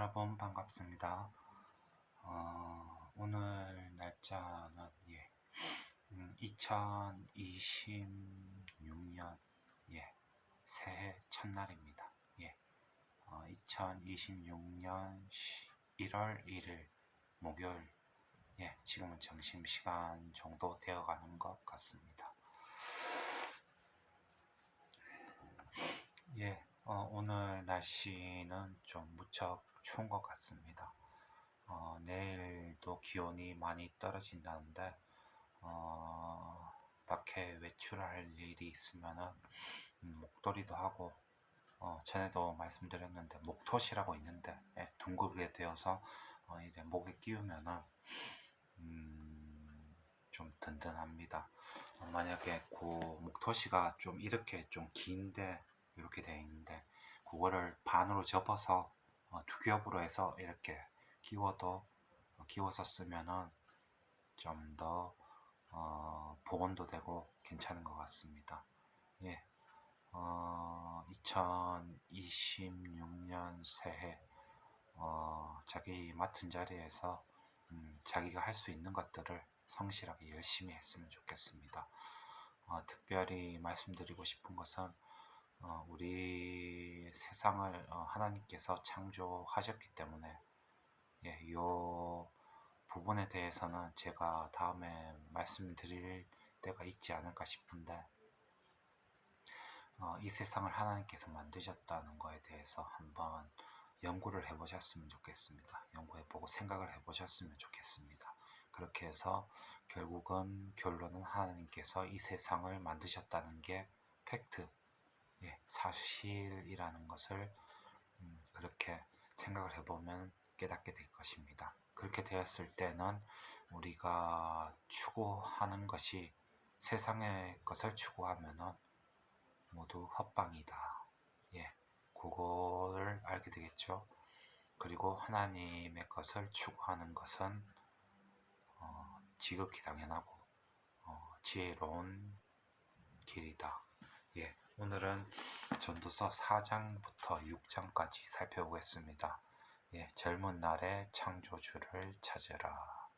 여러분 반갑습니다. 오늘 날짜는 2026년 새해 첫날입니다. 2026년 1월 1일 목요일, 지금은 점심시간 정도 되어가는 것 같습니다. 오늘 날씨는 좀 무척 추운 것 같습니다. 내일도 기온이 많이 떨어진다는데 밖에 외출할 일이 있으면은 목도리도 하고, 전에도 말씀드렸는데 목토시라고 있는데, 둥글게 되어서 이제 목에 끼우면은 좀 든든합니다. 만약에 그 목토시가 좀 이렇게 좀 긴데 이렇게 되어 있는데, 그거를 반으로 접어서 두 겹으로 해서 이렇게 끼워서 쓰면은 좀 더 보온도 되고 괜찮은 것 같습니다. 2026년 새해 자기 맡은 자리에서 자기가 할 수 있는 것들을 성실하게 열심히 했으면 좋겠습니다. 특별히 말씀드리고 싶은 것은 우리 세상을 하나님께서 창조하셨기 때문에 이 부분에 대해서는 제가 다음에 말씀드릴 때가 있지 않을까 싶은데, 이 세상을 하나님께서 만드셨다는 것에 대해서 한번 연구를 해보셨으면 좋겠습니다. 연구해보고 생각을 해보셨으면 좋겠습니다. 그렇게 해서 결국은 결론은 하나님께서 이 세상을 만드셨다는 게 팩트, 사실이라는 것을 그렇게 생각을 해보면 깨닫게 될 것입니다. 그렇게 되었을 때는 우리가 추구하는 것이 세상의 것을 추구하면은 모두 헛방이다. 그거를 알게 되겠죠. 그리고 하나님의 것을 추구하는 것은 지극히 당연하고 지혜로운 길이다. 오늘은 전도서 4장부터 6장까지 살펴보겠습니다. 젊은 날의 창조주를 찾으라.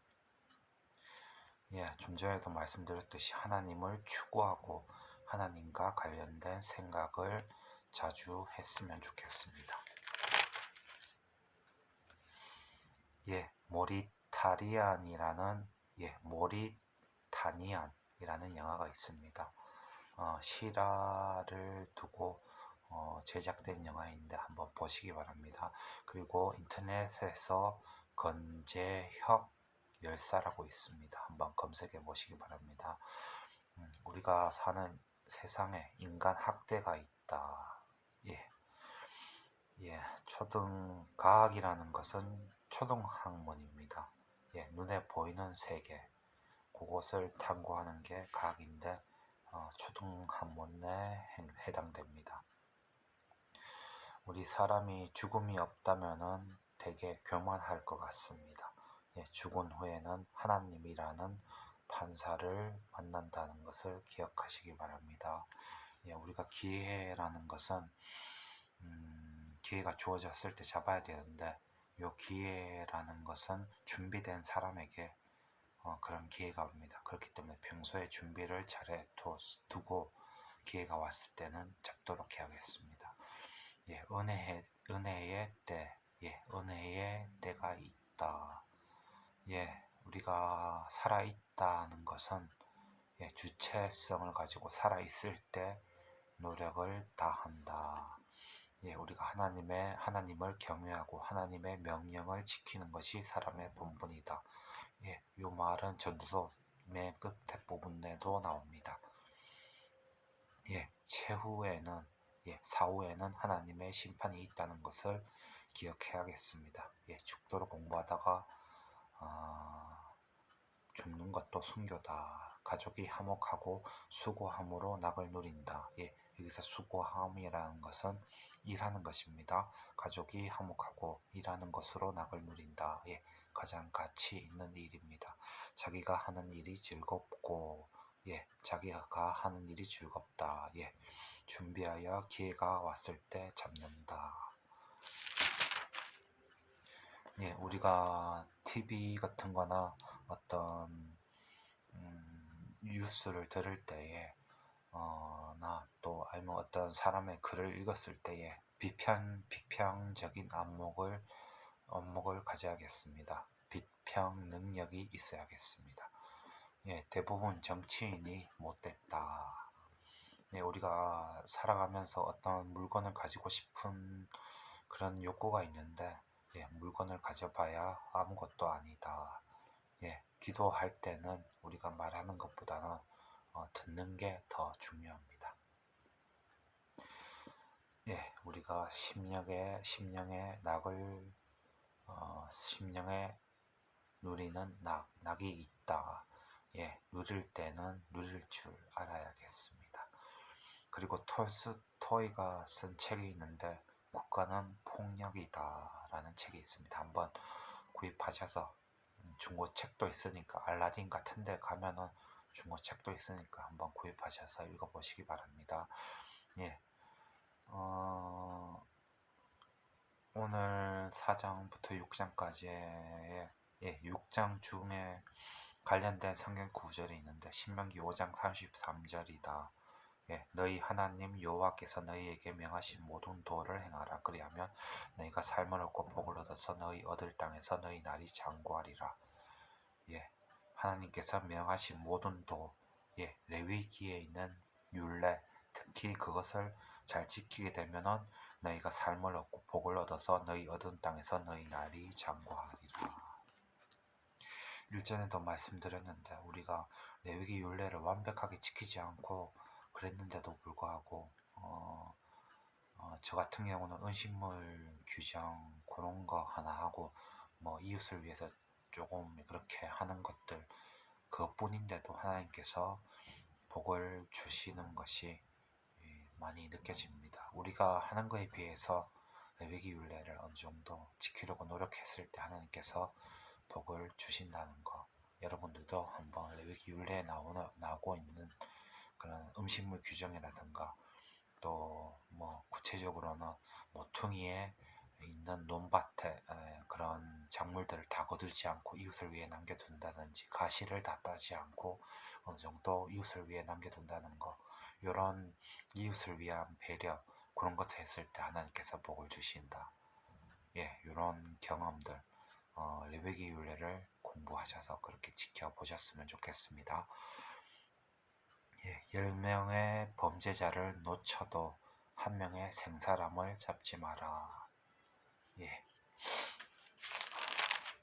좀 전에도 말씀드렸듯이 하나님을 추구하고 하나님과 관련된 생각을 자주 했으면 좋겠습니다. 모리타니안이라는 영화가 있습니다. 실화를 두고 제작된 영화인데 한번 보시기 바랍니다. 그리고 인터넷에서 건재혁 열사라고 있습니다. 한번 검색해 보시기 바랍니다. 우리가 사는 세상에 인간 학대가 있다. 초등과학이라는 것은 초등학문입니다. 눈에 보이는 세계, 그것을 탐구하는 게 과학인데 초등학문에 해당됩니다. 우리 사람이 죽음이 없다면은 되게 교만할 것 같습니다. 죽은 후에는 하나님이라는 판사를 만난다는 것을 기억하시기 바랍니다. 우리가 기회라는 것은 기회가 주어졌을 때 잡아야 되는데, 이 기회라는 것은 준비된 사람에게 그런 기회가 옵니다. 그렇기 때문에 평소에 준비를 잘해 두고 기회가 왔을 때는 잡도록 해야겠습니다. 은혜의 때, 은혜의 때가 있다. 우리가 살아있다는 것은 주체성을 가지고 살아있을 때 노력을 다한다. 우리가 하나님을 경외하고 하나님의 명령을 지키는 것이 사람의 본분이다. 이 말은 전도서의 끝에 부분에도 나옵니다. 사후에는 하나님의 심판이 있다는 것을 기억해야겠습니다. 죽도록 공부하다가 죽는 것도 순교다. 가족이 화목하고 수고함으로 낙을 누린다. 여기서 수고함이라는 것은 일하는 것입니다. 가족이 화목하고 일하는 것으로 낙을 누린다. 가장 가치 있는 일입니다. 자기가 하는 일이 즐겁고, 자기가 하는 일이 즐겁다. 준비하여 기회가 왔을 때 잡는다. 예, 우리가 TV 같은 거나 어떤 뉴스를 들을 때에 나 또 아니면 어떤 사람의 글을 읽었을 때에 비평적인 안목을 가져야겠습니다. 비평 능력이 있어야겠습니다. 예, 대부분 정치인이 못됐다. 예, 우리가 살아가면서 어떤 물건을 가지고 싶은 그런 욕구가 있는데, 예, 물건을 가져봐야 아무것도 아니다. 예, 기도할 때는 우리가 말하는 것보다는 듣는 게 더 중요합니다. 예, 우리가 심령에 누리는 낙이 있다. 예, 누릴 때는 누릴 줄 알아야겠습니다. 그리고 톨스토이가 쓴 책이 있는데 국가는 폭력이다 라는 책이 있습니다. 한번 구입하셔서 중고책도 있으니까 알라딘 같은 데 가면은 중고책도 있으니까 한번 구입하셔서 읽어보시기 바랍니다. 예, 오늘 4장부터 6장까지의 6장 중에 관련된 성경 구절이 있는데 신명기 5장 33절이다. 예, 너희 하나님 여호와께서 너희에게 명하신 모든 도를 행하라. 그리하면 너희가 삶을 얻고 복을 얻어서 너희 얻을 땅에서 너희 날이 장구하리라. 예, 하나님께서 명하신 모든 도, 예, 레위기에 있는 율례, 특히 그것을 잘 지키게 되면은 너희가 삶을 얻고 복을 얻어서 너희 얻은 땅에서 너희 날이 장구하리라. 일전에도 말씀드렸는데 우리가 레위기 율례를 완벽하게 지키지 않고 그랬는데도 불구하고 저 같은 경우는 음식물 규정 그런 거 하나 하고 뭐 이웃을 위해서 조금 그렇게 하는 것들 그것뿐인데도 하나님께서 복을 주시는 것이 많이 느껴집니다. 우리가 하는 것에 비해서 레위기 율례를 어느 정도 지키려고 노력했을 때 하나님께서 복을 주신다는 거. 여러분들도 한번 레위기 율례에 나오고 있는 그런 음식물 규정이라든가 또 뭐 구체적으로는 모퉁이에 있는 논밭에 그런 작물들을 다 거두지 않고 이웃을 위해 남겨둔다든지 가시를 다 따지 않고 어느 정도 이웃을 위해 남겨둔다는 거 이런 이웃을 위한 배려 그런 것을 했을 때 하나님께서 복을 주신다. 예, 이런 경험들 레위기 율례를 공부하셔서 그렇게 지켜보셨으면 좋겠습니다. 예, 10명의 범죄자를 놓쳐도 한 명의 생사람을 잡지 마라. 예,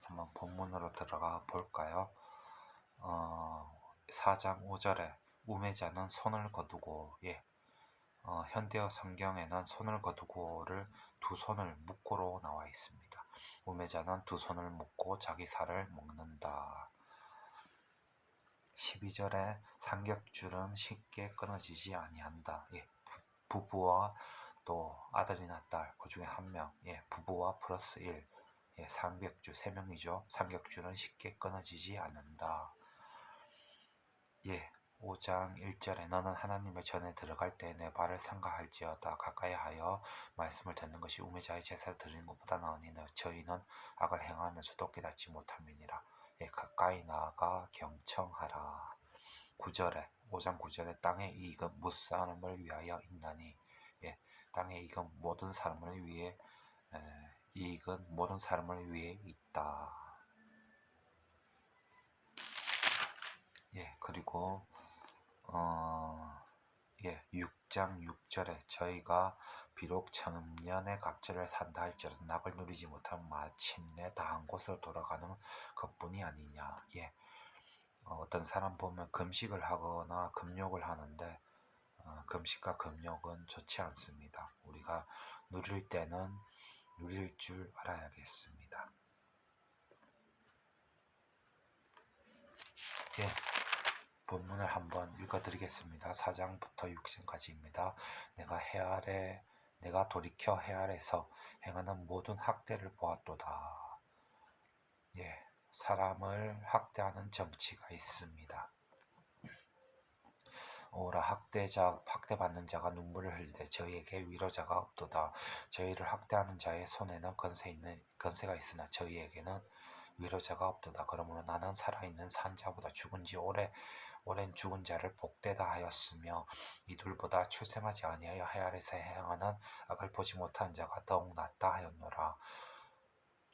한번 본문으로 들어가 볼까요? 4장 5절에 우매자는 손을 거두고 현대어 성경에는 손을 거두고를 두 손을 묶고로 나와 있습니다. 우매자는 두 손을 묶고 자기 살을 먹는다. 12절에 삼겹줄은 쉽게 끊어지지 아니한다. 예, 부부와 또 아들이나 딸, 그 중에 한 명, 예, 부부와 플러스 1, 예, 삼겹줄 3명이죠. 삼겹줄은 쉽게 끊어지지 않는다. 예, 5장 1절에 너는 하나님의 전에 들어갈 때 내 발을 삼가할지어다 가까이 하여 말씀을 듣는 것이 우매자의 제사를 드리는 것보다 나으니 저희는 악을 행하면서도 깨닫지 못함이니라. 예, 가까이 나아가 경청하라. 9절에 5장 9절에 땅의 이익은 무사람을 위하여 있나니 예, 땅의 이익은 모든 사람을 위해 이익은 모든 사람을 위해 있다. 예, 그리고 6장 6절에 저희가 비록 천년의 갑절을 산다 할지라도 낙을 누리지 못하면 마침내 다한 곳으로 돌아가는 것뿐이 아니냐. 예, 어떤 사람 보면 금식을 하거나 금욕을 하는데 금식과 금욕은 좋지 않습니다. 우리가 누릴 때는 누릴 줄 알아야겠습니다. 예, 본문을 한번 읽어드리겠습니다. 4장부터 6장까지입니다. 내가 돌이켜 해 아래서 행하는 모든 학대를 보았도다. 예, 사람을 학대하는 정치가 있습니다. 오라 학대받는 자가 눈물을 흘리되 저희에게 위로자가 없도다. 저희를 학대하는 자의 손에는 건세가 있으나 저희에게는 위로자가 없도다. 그러므로 나는 살아있는 산 자보다 죽은 지 오랜 죽은 자를 복되다 하였으며 이둘보다 출생하지 아니하여 하야에서 행하는 악을 보지 못한 자가 더욱 낫다 하였노라.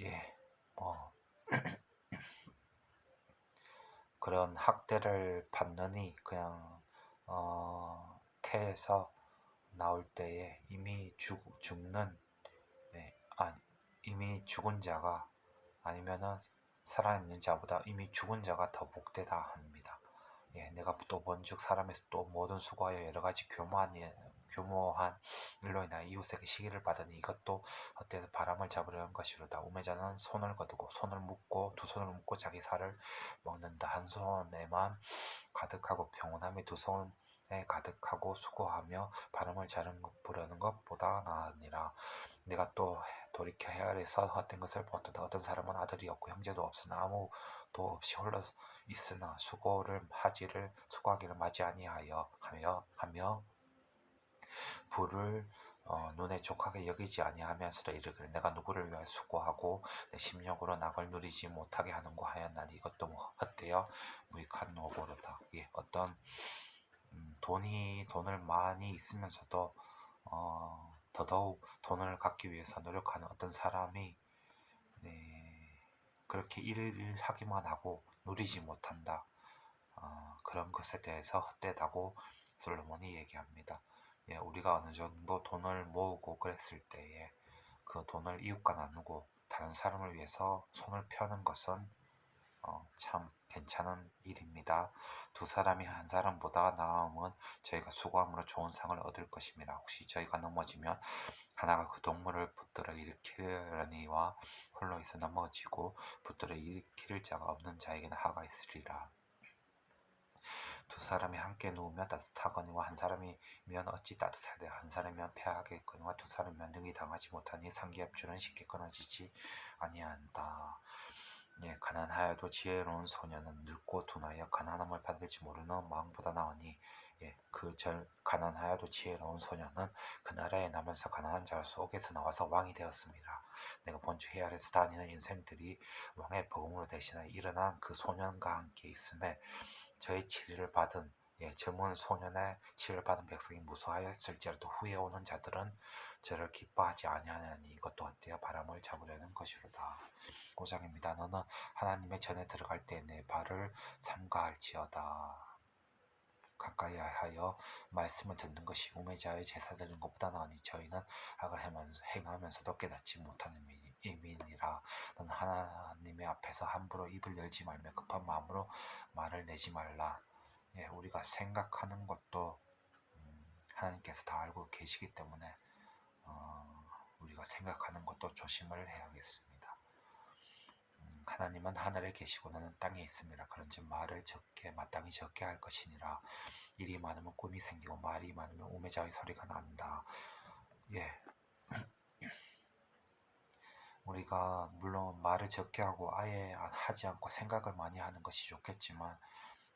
예, 뭐 그런 학대를 받느니 그냥 태에서 나올 때에 이미 죽는 이미 죽은 자가 아니면은 살아있는 자보다 이미 죽은 자가 더 복되다 합니다. 예, 내가 또 본즉 사람에서 또 모든 수고하여 여러 가지 교모한 일로 인하여 이웃에게 시기를 받으니 이것도 헛되어서 바람을 잡으려는 것이로다. 우매자는 손을 거두고 두 손을 묶고 자기 살을 먹는다. 한 손에만 가득하고 평온함이 두 손에 가득하고 수고하며 바람을 부르는 것보다 나으니라. 내가 또 돌이켜 헤아려서 헛된 것을 보았도다. 어떤 사람은 아들이 없고 형제도 없으나 아무도 없이 홀로 있으나 수고하기를 맞이 아니하여 하며 부를 눈에 족하게 여기지 아니하면서도 이르기를 내가 누구를 위하여 수고하고 내 심령으로 낙을 누리지 못하게 하는고 하였나니 이것도 헛되어 무익한 노고로다. 예, 어떤 돈을 많이 있으면서도 더더욱 돈을 갖기 위해서 노력하는 어떤 사람이 그렇게 일을 하기만 하고 누리지 못한다. 그런 것에 대해서 헛되다고 솔로몬이 얘기합니다. 예, 우리가 어느 정도 돈을 모으고 그랬을 때에 그 돈을 이웃과 나누고 다른 사람을 위해서 손을 펴는 것은 참 괜찮은 일입니다. 두 사람이 한 사람보다 나음은 저희가 수고함으로 좋은 상을 얻을 것입니다. 혹시 저희가 넘어지면 하나가 그 동물을 붙들어 일으키려니와 홀로 있어 넘어지고 붙들어 일으킬 자가 없는 자에게는 하가 있으리라. 두 사람이 함께 누우면 따뜻하거니와 한 사람이면 어찌 따뜻하되 한 사람이면 패하겠거니와 두 사람이면 능히 당하지 못하니 상기합줄은 쉽게 끊어지지 아니한다. 예, 가난하여도 지혜로운 소년은 늙고 둔하여 가난함을 받을지 모르는 마음보다 나으니 가난하여도 지혜로운 소년은 그 나라에 나면서 가난한 자 속에서 나와서 왕이 되었습니다. 내가 본주 해아래서 다니는 인생들이 왕의 복음으로 대신하여 일어난 그 소년과 함께 있음에 저의 치리를 받은 젊은 소년의 치리를 받은 백성이 무수하였을지라도 후에 오는 자들은 저를 기뻐하지 아니하나니 이것도 헛되어 바람을 잡으려는 것이로다. 5장입니다. 너는 하나님의 전에 들어갈 때 내 발을 삼가할지어다. 가까이 하여 말씀을 듣는 것이 우매자의 제사 드리는 것보다 나으니 저희는 악을 행하면서도 깨닫지 못하는 이민이라. 너는 하나님의 앞에서 함부로 입을 열지 말며 급한 마음으로 말을 내지 말라. 예, 우리가 생각하는 것도 하나님께서 다 알고 계시기 때문에 우리가 생각하는 것도 조심을 해야겠습니다. 하나님은 하늘에 계시고 너는 땅에 있음이라. 그런즉 말을 마땅히 적게 할 것이니라. 일이 많으면 꿈이 생기고 말이 많으면 우매자의 소리가 난다. 예, 우리가 물론 말을 적게 하고 아예 하지 않고 생각을 많이 하는 것이 좋겠지만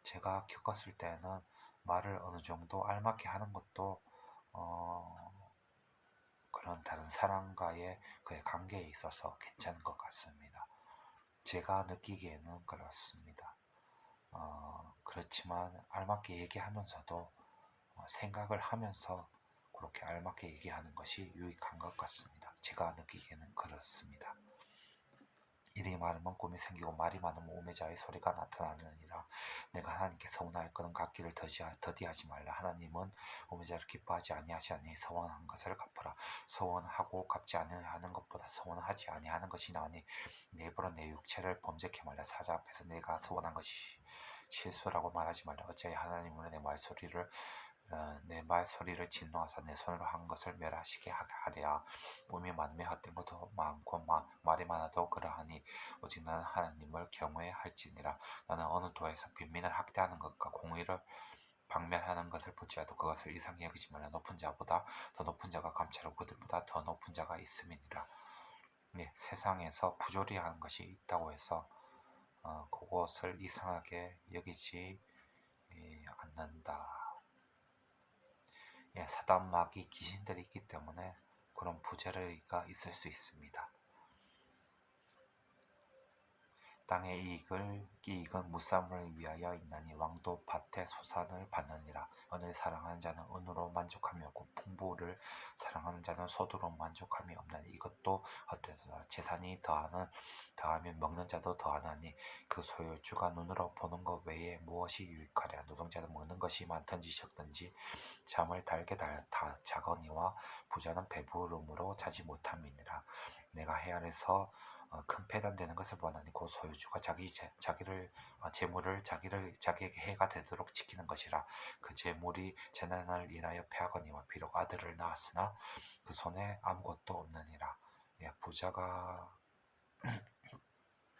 제가 겪었을 때는 말을 어느 정도 알맞게 하는 것도 그런 다른 사람과의 그의 관계에 있어서 괜찮은 것 같습니다. 제가 느끼기에는 그렇습니다. 그렇지만 알맞게 얘기하면서도 생각을 하면서 그렇게 알맞게 얘기하는 것이 유익한 것 같습니다. 제가 느끼기에는 그렇습니다. 일이 많으면 꿈이 생기고 말이 많으면 우매자의 소리가 나타나느니라. 내가 하나님께 서원하였거든 갚기를 더디하지 말라. 하나님은 우매자를 기뻐하지 아니하시니 서원한 것을 갚으라. 서원하고 갚지 아니하는 것보다 서원하지 아니하는 것이 나으니 내 입으로 내 육체를 범죄케 말라. 사자 앞에서 내가 서원한 것이 실수라고 말하지 말라. 어찌하여 하나님은 내 말소리를 진노하사 내 손으로 한 것을 멸하시게 하랴. 꿈이 많으면 헛된 것도 많고 말이 많아도 그러하니 오직 나는 하나님을 경외할지니라. 나는 어느 도에서 빈민을 학대하는 것과 공의를 박멸하는 것을 볼지라도 그것을 이상히 여기지 말라. 높은 자보다 더 높은 자가 감찰하고 그들보다 더 높은 자가 있음이니라. 네, 세상에서 부조리하는 것이 있다고 해서 그것을 이상하게 여기지 않는다. 사단 마귀 귀신들이 있기 때문에 그런 부재리가 있을 수 있습니다. 땅의 이익은 무쌈을 위하여 있나니 왕도 밭의 소산을 받느니라. 은을 사랑하는 자는 은으로 만족함이 없고 풍부를 사랑하는 자는 소두로 만족함이 없나니 이것도 헛되도다. 재산이 더하면 먹는 자도 더하나니 그 소유주가 눈으로 보는 것 외에 무엇이 유익하랴. 노동자는 먹는 것이 많든지 적든지 잠을 달게 자거니와 부자는 배부름으로 자지 못함이니라. 내가 해 아래서 큰 폐단되는 것을 원하니 곧 소유주가 자기를 재물을 자기에게 해가 되도록 지키는 것이라. 그 재물이 재난을 인하여 패하거니와 비록 아들을 낳았으나 그 손에 아무것도 없느니라. 부자가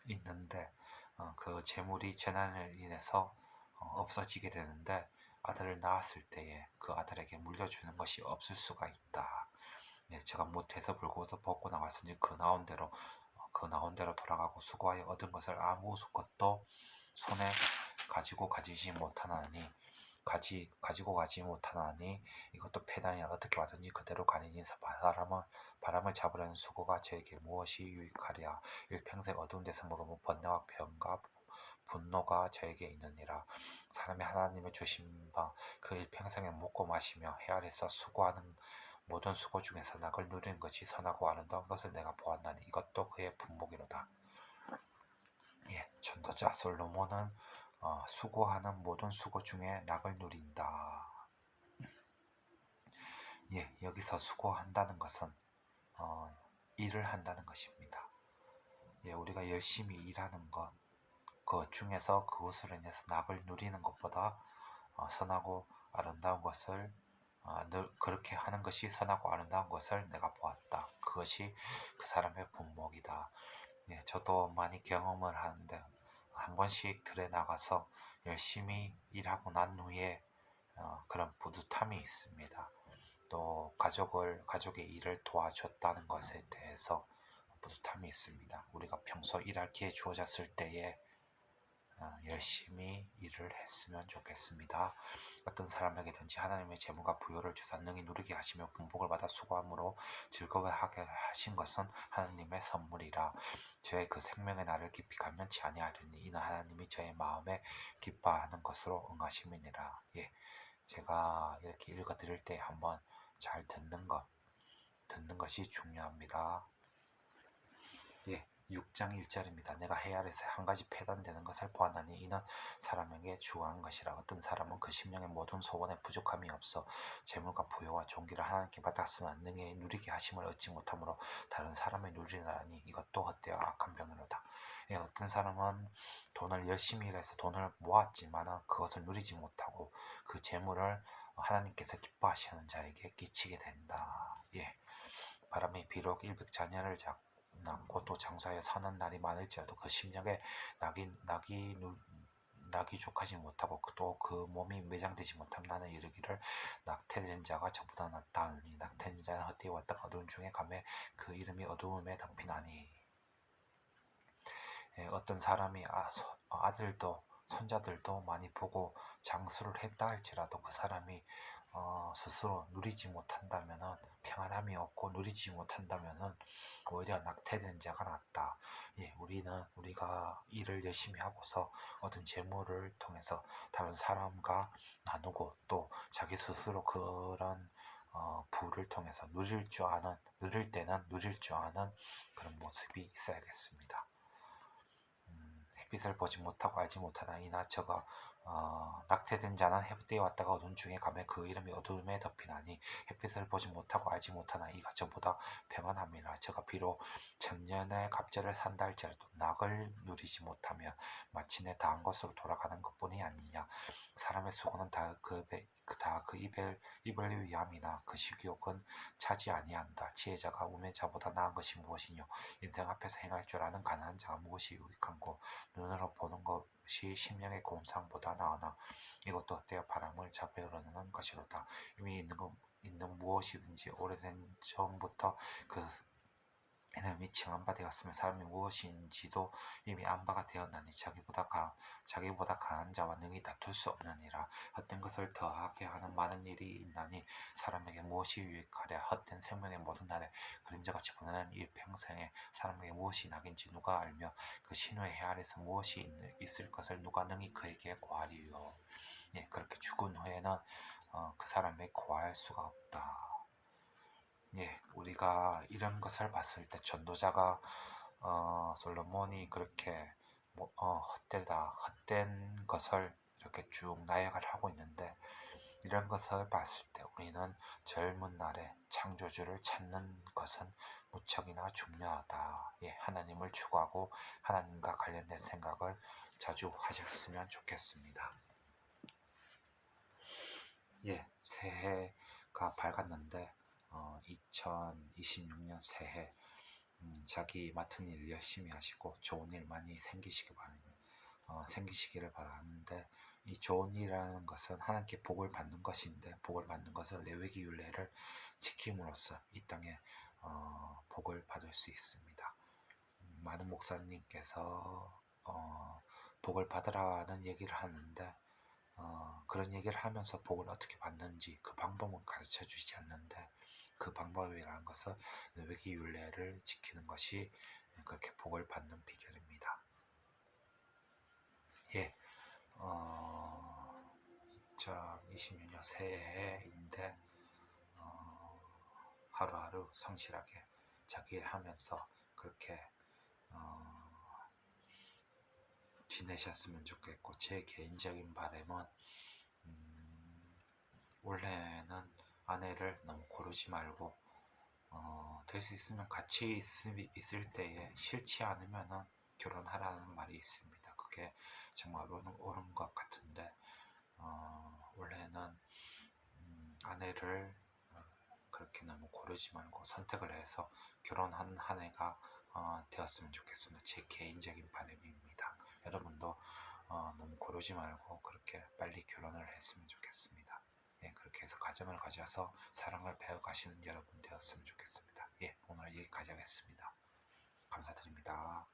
있는데 그 재물이 재난을 인해서 없어지게 되는데 아들을 낳았을 때에 그 아들에게 물려주는 것이 없을 수가 있다. 제가 못해서 불고서 벗고 나왔으니 그 나온 대로 돌아가고 수고하여 얻은 것을 아무 것도 손에 가지고 가지 못하나니 이것도 패단이라. 어떻게 와든지 그대로 가니니 바람을 잡으려는 수고가 저에게 무엇이 유익하랴. 일평생 어두운 데서 머금은 번뇌와 병과 분노가 저에게 있느니라. 사람이 하나님의 주신 바 그 일평생에 먹고 마시며 해 아래서 수고하는 모든 수고 중에서 낙을 누리는 것이 선하고 아름다운 것을 내가 보았나니 이것도 그의 분목이로다. 전도자 솔로몬은 수고하는 모든 수고 중에 낙을 누린다. 여기서 수고한다는 것은 일을 한다는 것입니다. 우리가 열심히 일하는 그 중에서 그것으로 인해서 낙을 누리는 것보다 선하고 아름다운 것을 그렇게 하는 것이 선하고 아름다운 것을 내가 보았다. 그것이 그 사람의 분목이다. 저도 많이 경험을 하는데 한 번씩 들에 나가서 열심히 일하고 난 후에 그런 뿌듯함이 있습니다. 또 가족의 일을 도와줬다는 것에 대해서 뿌듯함이 있습니다. 우리가 평소 일할 기회 주어졌을 때에 열심히 일을 했으면 좋겠습니다. 어떤 사람에게든지 하나님의 재물과 부요를 주사 능히 누리게 하시며 분복을 받아 수고함으로 즐거워하게 하신 것은 하나님의 선물이라. 저의 그 생명의 날을 깊이 감면치 아니하리니 이는 하나님이 저의 마음에 기뻐하는 것으로 응하심이니라. 제가 이렇게 읽어드릴 때 한번 잘 듣는 것이 중요합니다. 6장 1절입니다. 내가 해 아래서 한 가지 패단되는 것을 보았나니 이는 사람에게 주어한 것이라. 어떤 사람은 그 심령의 모든 소원에 부족함이 없어 재물과 부요와 존귀를 하나님께 받았으나 능히 누리게 하심을 얻지 못하므로 다른 사람의 누리라니 이것도 헛되어 악한 병이로다. 어떤 사람은 돈을 열심히 일해서 돈을 모았지만 그것을 누리지 못하고 그 재물을 하나님께서 기뻐하시는 자에게 끼치게 된다. 바람이 비록 100자녀를 낳고 또 장사에 사는 날이 많을지라도 그 심령에 낙이 족하지 못하고 또 그 몸이 매장되지 못함. 나는 이르기를 낙태된 자가 저보다 낫다 하니 낙태된 자는 헛되이 왔다 어두운 중에 가매 그 이름이 어두움에 덮이나니. 어떤 사람이 아들도 손자들도 많이 보고 장수를 했다 할지라도 그 사람이 스스로 누리지 못한다면은 평안함이 없고 누리지 못한다면은 오히려 낙태된 자가 낫다. 우리가 일을 열심히 하고서 얻은 재물을 통해서 다른 사람과 나누고 또 자기 스스로 그런 부를 통해서 누릴 때는 누릴 줄 아는 그런 모습이 있어야겠습니다. 햇빛을 보지 못하고 알지 못하나이나 저가 낙태된 자는 햇빛에 왔다가 어두운 중에 가매 그 이름이 어두움에 덮이나니 햇빛을 보지 못하고 알지 못하나 이가 저보다 평안함이라. 저가 비록 천년의 갑절을 산다 할지라도 낙을 누리지 못하면 마침내 다한 것으로 돌아가는 것뿐이 아니냐. 사람의 수고는 다 그 입을 위함이나 그 식욕은 차지 아니한다. 지혜자가 우매자보다 나은 것이 무엇이뇨. 인생 앞에서 행할 줄 아는 가난한 자가 무엇이 유익한고 눈으로 보는 것이 심령의 고운상보다 나으나 이것도 헛되어 바람을 잡으려 하는 것이로다. 이미 있는 무엇이든지 오래된 전부터 그 이놈이 칭한 바 되었으면 사람이 무엇인지도 이미 안 바가 되었나니 자기보다 강한 자와 능히 다툴 수 없느니라. 헛된 것을 더하게 하는 많은 일이 있나니 사람에게 무엇이 유익하랴. 헛된 생명의 모든 날에 그림자같이 보내는 일평생에 사람에게 무엇이 낙인지 누가 알며 그 신의 해 아래서 무엇이 있을 것을 누가 능히 그에게 고하리요. 예, 그렇게 죽은 후에는 그 사람에게 고할 수가 없다. 예, 우리가 이런 것을 봤을 때 전도자가 솔로몬이 그렇게 헛된 것을 이렇게 쭉 나열을 하고 있는데 이런 것을 봤을 때 우리는 젊은 날에 창조주를 찾는 것은 무척이나 중요하다. 예, 하나님을 추구하고 하나님과 관련된 생각을 자주 하셨으면 좋겠습니다. 예, 새해가 밝았는데 2026년 새해 자기 맡은 일 열심히 하시고 좋은 일 많이 생기시기를 바라는데 이 좋은 일이라는 것은 하나님께 복을 받는 것인데 복을 받는 것은 레위기 율례를 지킴으로써 이 땅에 복을 받을 수 있습니다. 많은 목사님께서 복을 받으라는 얘기를 하는데 그런 얘기를 하면서 복을 어떻게 받는지 그 방법은 가르쳐 주지 않는데 그 방법이라는 것은 레위기 율례를 지키는 것이 그렇게 복을 받는 비결입니다. 예, 2026년 새해인데 하루하루 성실하게 자기 일 하면서 그렇게 지내셨으면 좋겠고 제 개인적인 바람은 원래는 아내를 너무 고르지 말고 될 수 있으면 같이 있을 때에 싫지 않으면 결혼하라는 말이 있습니다. 그게 정말 옳은 것 같은데 원래는 아내를 그렇게 너무 고르지 말고 선택을 해서 결혼하는 한 해가 되었으면 좋겠습니다. 제 개인적인 바람입니다. 여러분도 너무 고르지 말고 그렇게 빨리 결혼을 했으면 좋겠습니다. 예, 그렇게 해서 가정을 가져서 사랑을 배워가시는 여러분 되었으면 좋겠습니다. 예, 오늘 여기까지 하겠습니다. 감사드립니다.